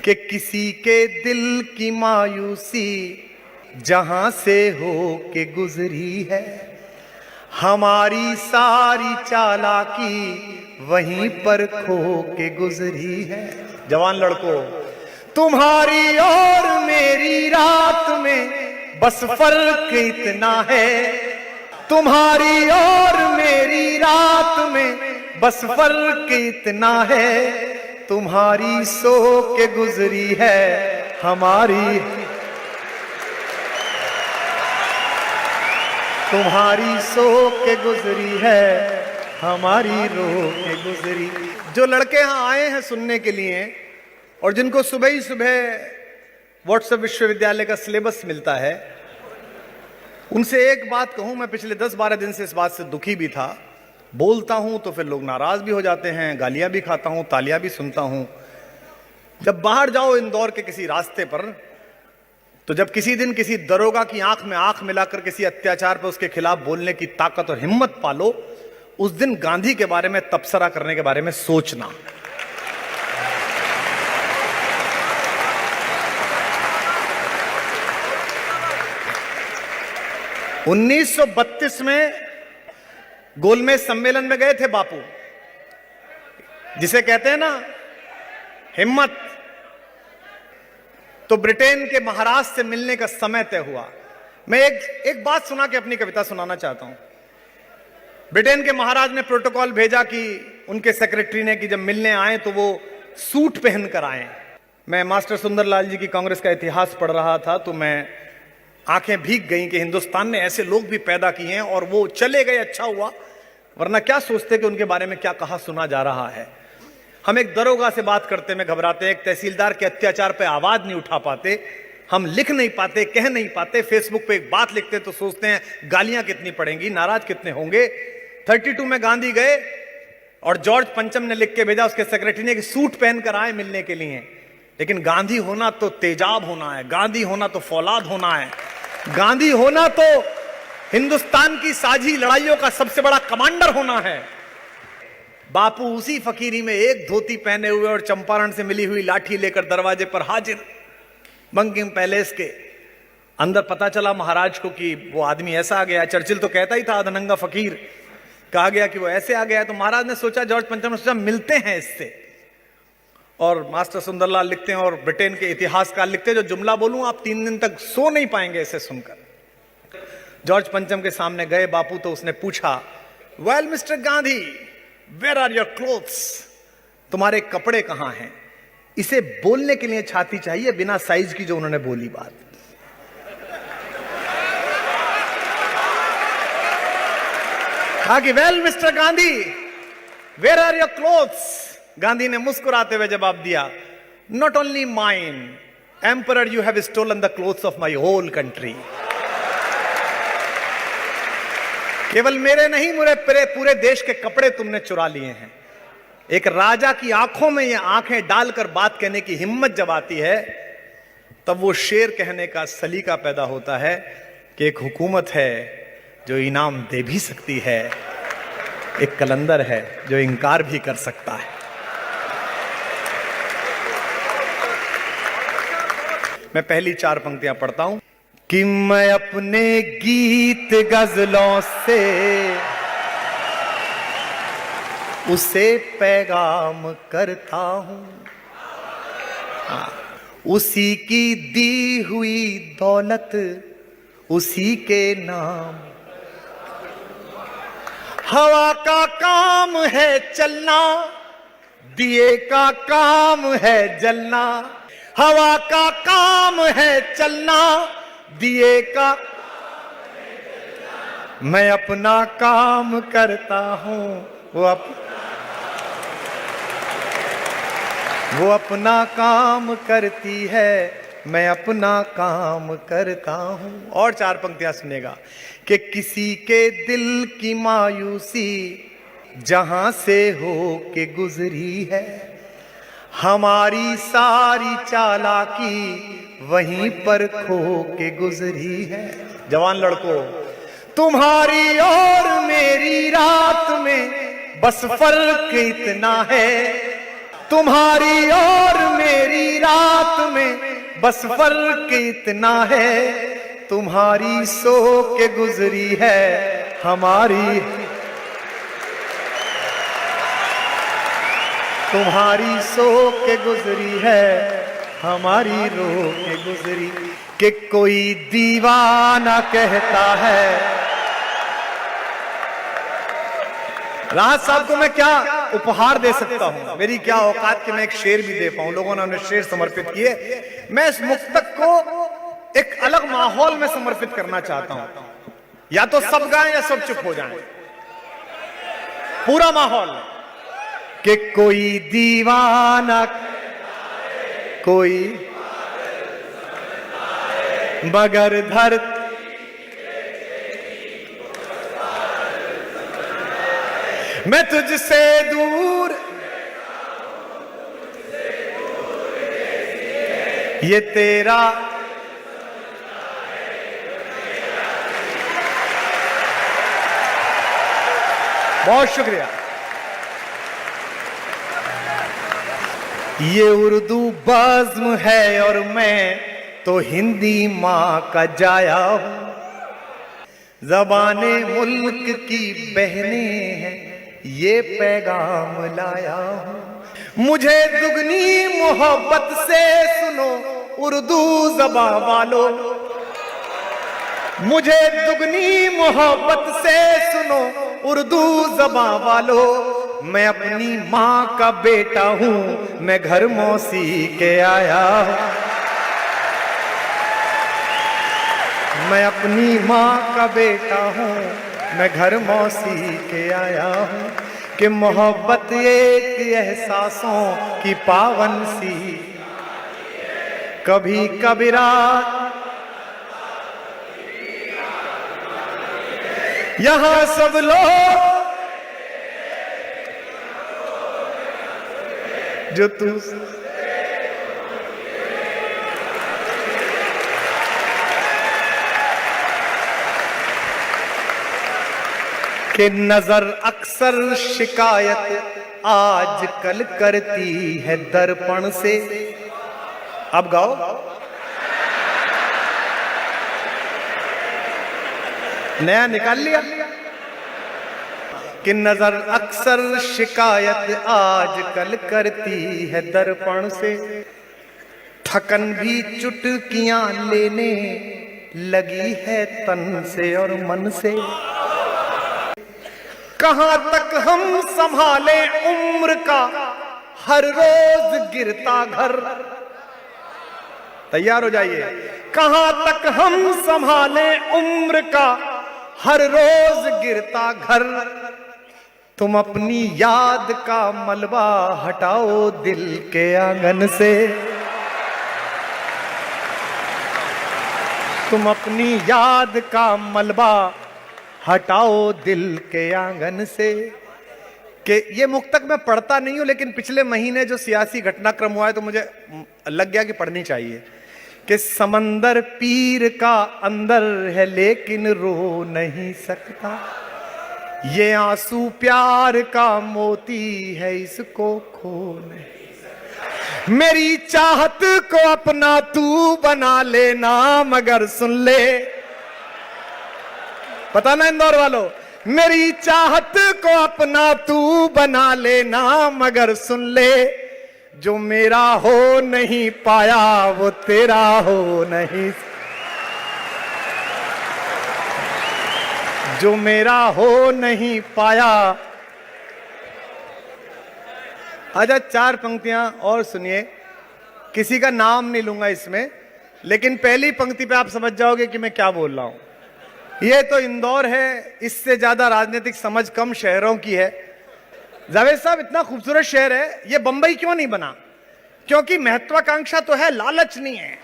कि किसी के दिल की मायूसी जहां से हो के गुजरी है, हमारी सारी चालाकी वहीं पर खो के गुजरी है। जवान लड़कों, तुम्हारी और मेरी रात में बस फर्क इतना है, तुम्हारी और मेरी रात में बस फर्क इतना है, तुम्हारी सो के गुजरी है हमारी, तुम्हारी सो के गुजरी है हमारी रो के गुजरी। जो लड़के यहां आए हैं सुनने के लिए और जिनको सुबह ही सुबह व्हाट्सएप विश्वविद्यालय का सिलेबस मिलता है, उनसे एक बात कहूं, मैं पिछले 10-12 दिन से इस बात से दुखी भी था। बोलता हूं तो फिर लोग नाराज भी हो जाते हैं, गालियां भी खाता हूं, तालियां भी सुनता हूं। जब बाहर जाओ इंदौर के किसी रास्ते पर, तो जब किसी दिन किसी दरोगा की आंख में आंख मिलाकर किसी अत्याचार पर उसके खिलाफ बोलने की ताकत और हिम्मत पालो, उस दिन गांधी के बारे में तबसरा करने के बारे में सोचना। – 1932 में गोलमेज सम्मेलन में गए थे बापू, जिसे कहते हैं ना हिम्मत। तो ब्रिटेन के महाराज से मिलने का समय तय हुआ। मैं एक बात सुना के अपनी कविता सुनाना चाहता हूं। ब्रिटेन के महाराज ने प्रोटोकॉल भेजा कि उनके सेक्रेटरी ने कि जब मिलने आए तो वो सूट पहनकर आए। मैं मास्टर सुंदरलाल जी की कांग्रेस का इतिहास पढ़ रहा था, तो मैं आंखें भीग गईं कि हिंदुस्तान ने ऐसे लोग भी पैदा किए हैं और वो चले गए, अच्छा हुआ, वरना क्या सोचते कि उनके बारे में क्या कहा सुना जा रहा है। हम एक दरोगा से बात करते में घबराते, एक तहसीलदार के अत्याचार पे आवाज नहीं उठा पाते, हम लिख नहीं पाते, कह नहीं पाते, फेसबुक पे एक बात लिखते तो सोचते हैं गालियां कितनी पड़ेंगी, नाराज कितने होंगे। 32 में गांधी गए और जॉर्ज पंचम ने लिख के भेजा उसके सेक्रेटरी ने कि सूट पहनकर आए मिलने के लिए। लेकिन गांधी होना तो तेजाब होना है, गांधी होना तो फौलाद होना है, गांधी होना तो हिंदुस्तान की साझी लड़ाइयों का सबसे बड़ा कमांडर होना है। बापू उसी फकीरी में एक धोती पहने हुए और चंपारण से मिली हुई लाठी लेकर दरवाजे पर हाजिर बंकिंग पैलेस के अंदर। पता चला महाराज को कि वो आदमी ऐसा आ गया। चर्चिल तो कहता ही था अधनंगा फकीर, कहा गया कि वो ऐसे आ गया है। तो महाराज ने सोचा, जॉर्ज पंचम ने सोचा मिलते हैं इससे। और मास्टर सुंदरलाल लिखते हैं और ब्रिटेन के इतिहासकार लिखते हैं, जो जुमला बोलूं आप 3 दिन तक सो नहीं पाएंगे इसे सुनकर। जॉर्ज पंचम के सामने गए बापू तो उसने पूछा, well Mister Gandhi, where are your clothes, तुम्हारे कपड़े कहां हैं। इसे बोलने के लिए छाती चाहिए, बिना साइज की जो उन्होंने बोली बात। कहा कि well Mister Gandhi, where are your clothes. Gandhi ने मुस्कुराते हुए जवाब दिया, not only mine emperor, you have stolen the clothes of my whole country. केवल मेरे नहीं, पूरे देश के कपड़े तुमने चुरा लिए हैं। एक राजा की आंखों में ये आंखें डालकर बात कहने की हिम्मत जब आती है, तब वो शेर कहने का सलीका पैदा होता है कि एक हुकूमत है जो इनाम दे भी सकती है, एक कलंदर है जो इनकार भी कर सकता है। मैं पहली 4 पंक्तियां पढ़ता हूं कि मैं अपने गीत गजलों से उसे पैगाम करता हूं, उसी की दी हुई दौलत उसी के नाम। हवा का काम है चलना, दिए का काम है जलना। हवा का काम है चलना, दिए का, मैं अपना काम करता हूं, वो अपना काम करती है, मैं अपना काम करता हूं। और 4 पंक्तियां सुनेगा कि किसी के दिल की मायूसी जहां से हो के गुजरी है, हमारी सारी चालाकी वहीं पर खो के गुजरी है। जवान लड़कों, तुम्हारी और मेरी रात में बस फर्क इतना है, तुम्हारी और मेरी रात बस फर्क इतना है, तुम्हारी सो के गुजरी है हमारी, तुम्हारी सो के गुजरी है हमारी रो के गुजरी। कि कोई दीवाना कहता है। राहत साहब को मैं क्या उपहार दे सकता हूं, मेरी क्या औकात कि मैं एक शेर भी दे पाऊं। लोगों ने उन्हें शेर समर्पित किए। मैं इस मुक्तक को एक अलग माहौल में समर्पित करना चाहता हूं। या तो सब गाएं या सब चुप हो जाएं, पूरा माहौल। कि कोई दीवाना, कोई मगर धरती, मैं तुझसे दूर, ये तेरा बहुत शुक्रिया। ये उर्दू बज़्म है और मैं तो हिंदी माँ का जाया हूं। ज़बाने मुल्क की बहनें हैं, ये पैगाम लाया हूं। मुझे दुगनी मोहब्बत से सुनो उर्दू ज़बां वालों, मुझे दुगनी मोहब्बत से सुनो उर्दू ज़बां वालों। मैं अपनी माँ का बेटा हूं, मैं घर मौसी के आया हूं। मैं अपनी माँ का बेटा हूँ, मैं घर मौसी के आया हूँ। कि मोहब्बत एक एहसासों की पावन सी, कभी कबीरा यहाँ सब लोग जो तू कि नजर अक्सर शिकायत आज कल करती है दर्पण से। अब गाओ। नया निकाल लिया। कि नजर अक्सर शिकायत आज कल करती है दर्पण से, थकन भी चुटकियां लेने लगी है तन से और मन से। कहां तक हम संभाले उम्र का हर रोज गिरता घर। तैयार हो जाइए। कहां तक हम संभाले उम्र का हर रोज गिरता घर। तुम अपनी याद का मलबा हटाओ दिल के आंगन से। तुम अपनी याद का मलबा हटाओ दिल के आंगन से। कि ये मुक्तक मैं पढ़ता नहीं हूं, लेकिन पिछले महीने जो सियासी घटनाक्रम हुआ है तो मुझे लग गया कि पढ़नी चाहिए। कि समंदर पीर का अंदर है लेकिन रो नहीं सकता, ये आंसू प्यार का मोती है इसको खो नहीं सकता। मेरी चाहत को अपना तू बना लेना मगर सुन ले। पता ना इंदौर वालों, मेरी चाहत को अपना तू बना लेना मगर सुन ले। जो मेरा हो नहीं पाया वो तेरा हो नहीं, जो मेरा हो नहीं पाया। आजा 4 पंक्तियां और सुनिए। किसी का नाम नहीं लूंगा इसमें, लेकिन पहली पंक्ति पे आप समझ जाओगे कि मैं क्या बोल रहा हूं। ये तो इंदौर है, इससे ज्यादा राजनीतिक समझ कम शहरों की है। जावेद साहब, इतना खूबसूरत शहर है, ये बंबई क्यों नहीं बना? क्योंकि महत्वाकांक्षा तो है, लालच नहीं है।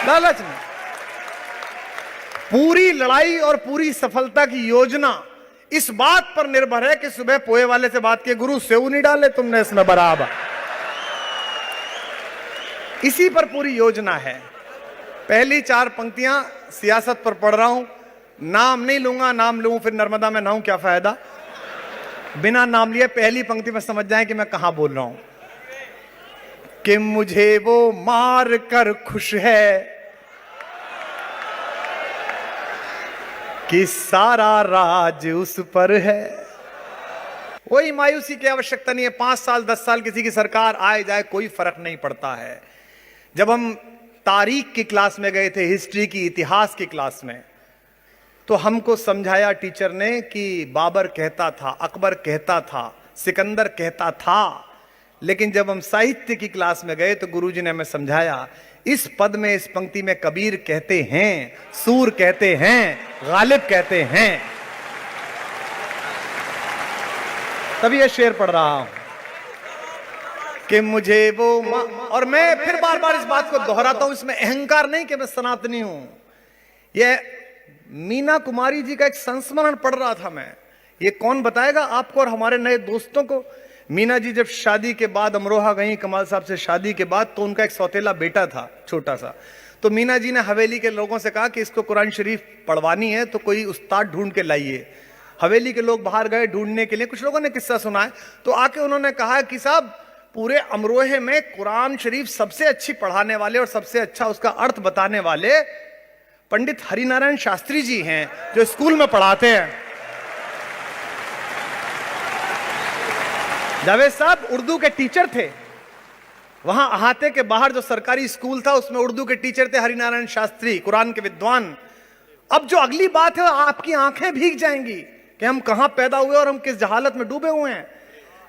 लालच नहीं। पूरी लड़ाई और पूरी सफलता की योजना इस बात पर निर्भर है कि सुबह पोहे वाले से बात किए, गुरु सेव नहीं डाले तुमने इसमें बराबर। इसी पर पूरी योजना है। पहली 4 पंक्तियां सियासत पर पढ़ रहा हूं। नाम नहीं लूंगा, नाम लूं फिर नर्मदा में नहाऊं क्या फायदा। बिना नाम लिए पहली पंक्ति में समझ जाएं कि मैं कहां बोल रहा हूं। कि मुझे वो मार कर खुश है कि सारा राज उस पर है। कोई मायूसी की आवश्यकता नहीं है। 5 साल 10 साल किसी की सरकार आए जाए कोई फर्क नहीं पड़ता है। जब हम तारीख की क्लास में गए थे, हिस्ट्री की, इतिहास की क्लास में, तो हमको समझाया टीचर ने कि बाबर कहता था, अकबर कहता था, सिकंदर कहता था। लेकिन जब हम साहित्य की क्लास में गए तो गुरुजी ने हमें समझाया, इस पद में, इस पंक्ति में कबीर कहते हैं, सूर कहते हैं, गालिब कहते हैं। तभी यह शेर पढ़ रहा हूं कि मुझे वो और मैं फिर बार बार इस बात को दोहराता हूं, इसमें अहंकार नहीं कि मैं सनातनी हूं। यह मीना कुमारी जी का एक संस्मरण पढ़ रहा था मैं। ये कौन बताएगा आपको और हमारे नए दोस्तों को? मीना जी जब शादी के बाद अमरोहा गई कमाल साहब से शादी के बाद, तो उनका एक सौतेला बेटा था छोटा सा। तो मीना जी ने हवेली के लोगों से कहा कि इसको कुरान शरीफ पढ़वानी है तो कोई उस्ताद ढूंढ के लाइए। हवेली के लोग बाहर गए ढूंढने के लिए। कुछ लोगों ने किस्सा सुना है, तो आके उन्होंने कहा कि साहब पूरे अमरोहे में कुरान शरीफ सबसे अच्छी पढ़ाने वाले और सबसे अच्छा उसका अर्थ बताने वाले पंडित हरिनारायण शास्त्री जी हैं, जो स्कूल में पढ़ाते हैं। जावेद साहब उर्दू के टीचर थे। वहां अहाते के बाहर जो सरकारी स्कूल था उसमें उर्दू के टीचर थे हरिनारायण शास्त्री, कुरान के विद्वान। अब जो अगली बात है, आपकी आंखें भीग जाएंगी कि हम कहां पैदा हुए और हम किस जहालत में डूबे हुए हैं।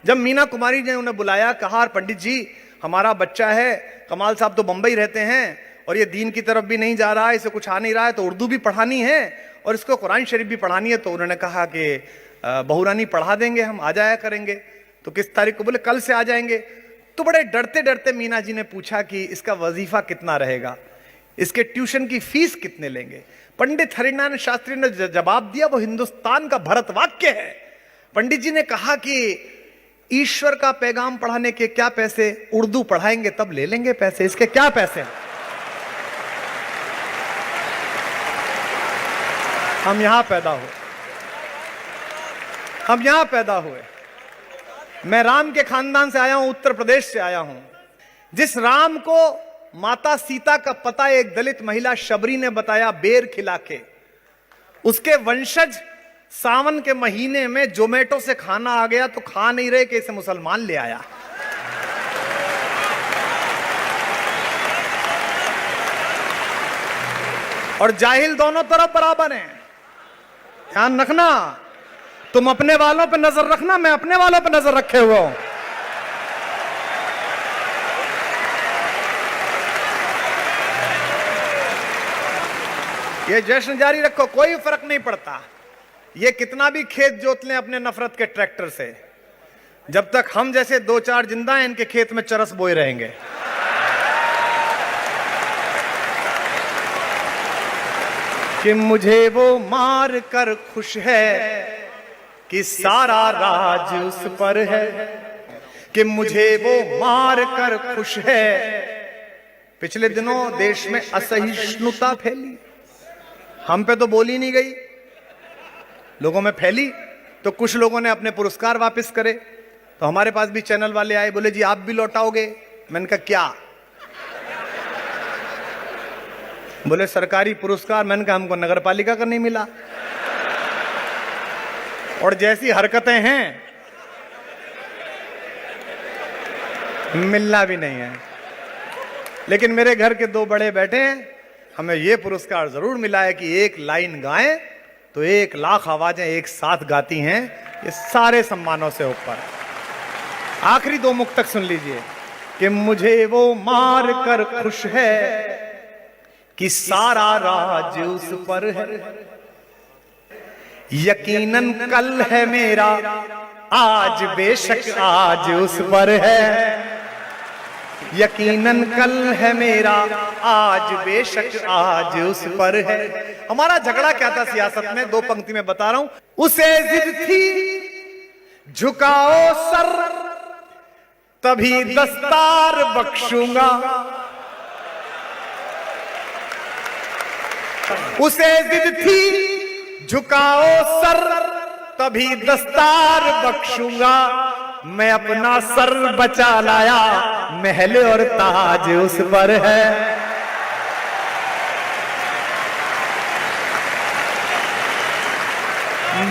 जब मीना कुमारी ने उन्हें बुलाया, कहा पंडित जी हमारा बच्चा है, कमाल साहब तो बंबई रहते हैं और ये दीन की तरफ भी नहीं जा रहा है, इसे कुछ आ नहीं रहा है, तो उर्दू भी पढ़ानी है और इसको कुरान शरीफ भी पढ़ानी है। तो उन्होंने कहा कि बहुरानी पढ़ा देंगे, हम आ जाया करेंगे। तो किस तारीख को? बोले कल से आ जाएंगे। तो बड़े डरते डरते मीना जी ने पूछा कि इसका वजीफा कितना रहेगा, इसके ट्यूशन की फीस कितने लेंगे? पंडित हरिनारायण शास्त्री ने जवाब दिया, वो हिंदुस्तान का भरत वाक्य है। पंडित जी ने कहा कि ईश्वर का पैगाम पढ़ाने के क्या पैसे, उर्दू पढ़ाएंगे तब ले लेंगे पैसे, इसके क्या पैसे। हम यहां पैदा हुए, हम यहां पैदा हुए। मैं राम के खानदान से आया हूं, उत्तर प्रदेश से आया हूं। जिस राम को माता सीता का पता एक दलित महिला शबरी ने बताया बेर खिला के, उसके वंशज सावन के महीने में जोमेटो से खाना आ गया तो खा नहीं रहे कि इसे मुसलमान ले आया। और जाहिल दोनों तरफ बराबर हैं। ध्यान रखना, तुम अपने वालों पे नजर रखना, मैं अपने वालों पे नजर रखे हुए हूं। ये जश्न जारी रखो, कोई फर्क नहीं पड़ता। ये कितना भी खेत जोत लें अपने नफरत के ट्रैक्टर से, जब तक हम जैसे 2-4 जिंदा हैं इनके खेत में चरस बोए रहेंगे। कि मुझे वो मार कर खुश है कि सारा राज उस पर है। कि मुझे वो मार कर खुश है। पिछले दिनों देश में असहिष्णुता फैली, हम पे तो बोली नहीं गई, लोगों में फैली। तो कुछ लोगों ने अपने पुरस्कार वापस करे, तो हमारे पास भी चैनल वाले आए, बोले जी आप भी लौटाओगे। मैंने कहा क्या? बोले सरकारी पुरस्कार। मैंने कहा हमको नगर पालिका का नहीं मिला। और जैसी हरकतें हैं मिलना भी नहीं है। लेकिन मेरे घर के 2 बड़े बैठे हैं, हमें यह पुरस्कार जरूर मिला है कि 1 लाइन गाएं तो 1 लाख आवाजें एक साथ गाती हैं। ये सारे सम्मानों से ऊपर। आखिरी 2 मुक्तक सुन लीजिए। कि मुझे वो मार कर खुश है कि सारा राज उस पर है। यकीनन कल है मेरा, आज बेशक आज उस पर है। यकीनन कल है मेरा, आज बेशक आज उस पर है। हमारा झगड़ा क्या था सियासत में? 2 पंक्ति में बता रहा हूं। उसे जिद थी झुकाओ सर, तभी दस्तार बख्शूंगा। उसे जिद थी झुकाओ सर, तभी दस्तार बख्शूंगा। मैं अपना सर बचा लाया, महल और ताज उस पर है।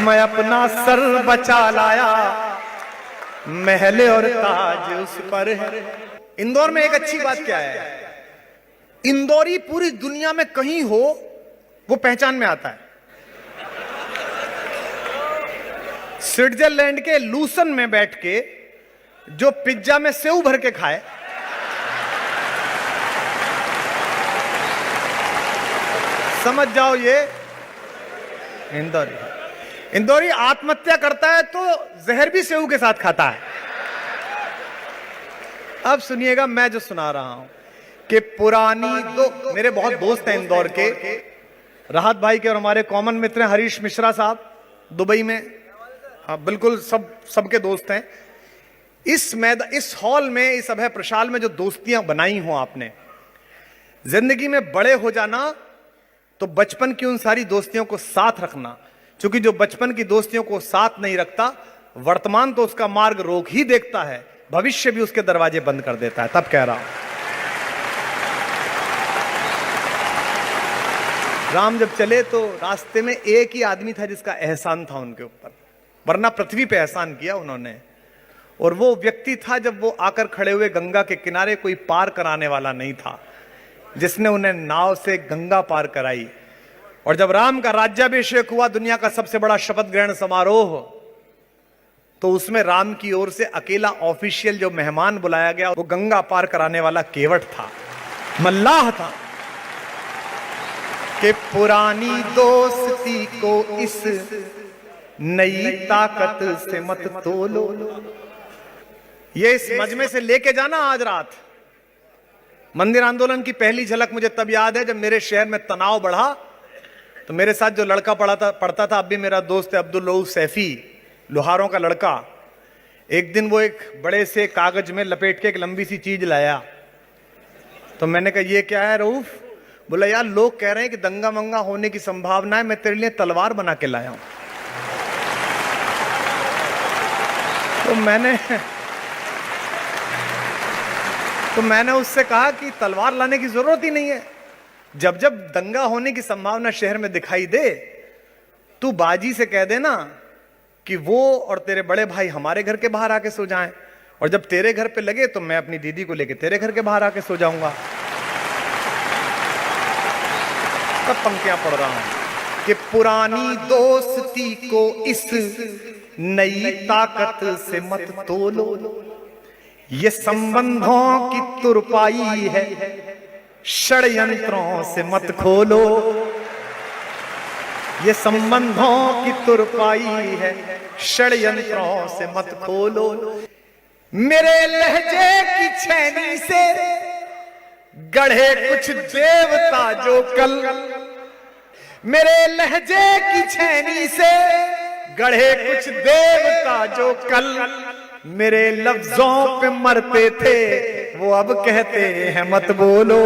मैं अपना सर बचा लाया, महल और ताज उस पर है। इंदौर में एक अच्छी बात क्या है, इंदौरी पूरी दुनिया में कहीं हो वो पहचान में आता है। स्विट्जरलैंड के लूसन में बैठ के जो पिज्जा में सेव भर के खाए, समझ जाओ ये इंदौरी। इंदौरी आत्महत्या करता है तो जहर भी सेव के साथ खाता है। अब सुनिएगा मैं जो सुना रहा हूं कि पुरानी दो, मेरे बहुत दोस्त हैं इंदौर के, राहत भाई के और हमारे कॉमन मित्र हैं हरीश मिश्रा साहब दुबई में। हाँ बिल्कुल, सबके दोस्त हैं। इस हॉल में, इस अभय प्रशाल में जो दोस्तियां बनाई हो आपने, जिंदगी में बड़े हो जाना तो बचपन की उन सारी दोस्तियों को साथ रखना, क्योंकि जो बचपन की दोस्तियों को साथ नहीं रखता, वर्तमान तो उसका मार्ग रोक ही देखता है, भविष्य भी उसके दरवाजे बंद कर देता है। तब कह रहा हूं, राम जब चले तो रास्ते में एक ही आदमी था जिसका एहसान था उनके ऊपर, वरना पृथ्वी पे एहसान किया उन्होंने। और वो व्यक्ति था, जब वो आकर खड़े हुए गंगा के किनारे, कोई पार कराने वाला नहीं था, जिसने उन्हें नाव से गंगा पार कराई। और जब राम का राज्याभिषेक हुआ, दुनिया का सबसे बड़ा शपथ ग्रहण समारोह, तो उसमें राम की ओर से अकेला ऑफिशियल जो मेहमान बुलाया गया, वो गंगा पार कराने वाला केवट था, मल्लाह था। कि पुरानी दोस्ती को इस नई ताकत से मत तोलो। ये इस मजमे से लेके जाना आज रात। मंदिर आंदोलन की पहली झलक मुझे तब याद है जब मेरे शहर में तनाव बढ़ा, तो मेरे साथ जो लड़का पढ़ता था, अब भी मेरा दोस्त है, अब्दुल रऊफ सैफी, लोहारों का लड़का। एक दिन वो एक बड़े से कागज में लपेट के एक लंबी सी चीज लाया, तो मैंने कहा ये क्या है रऊफ? बोला यार लोग कह रहे हैं कि दंगा मंगा होने की संभावना है, मैं तेरे लिए तलवार बना के लाया हूं। तो मैंने उससे कहा कि तलवार लाने की जरूरत ही नहीं है। जब जब दंगा होने की संभावना शहर में दिखाई दे, तू बाजी से कह देना कि वो और तेरे बड़े भाई हमारे घर के बाहर आके सो जाएं, और जब तेरे घर पे लगे तो मैं अपनी दीदी को लेके तेरे घर के बाहर आके सो जाऊंगा। तब पंक्तियां पढ़ रहा हूं कि पुरानी दोस्ती को इस नई ताकत से मत तोलो, ये संबंधों की तुरपाई है, षड्यंत्रों से मत खोलो। ये संबंधों की तुरपाई है, षड्यंत्रों से मत खोलो। मेरे लहजे की छैनी से गढ़े कुछ देवता जो कल, मेरे लहजे की छैनी से गढ़े कुछ देवता जो कल मेरे लफ्जों पे मरते थे, वो अब कहते हैं मत बोलो।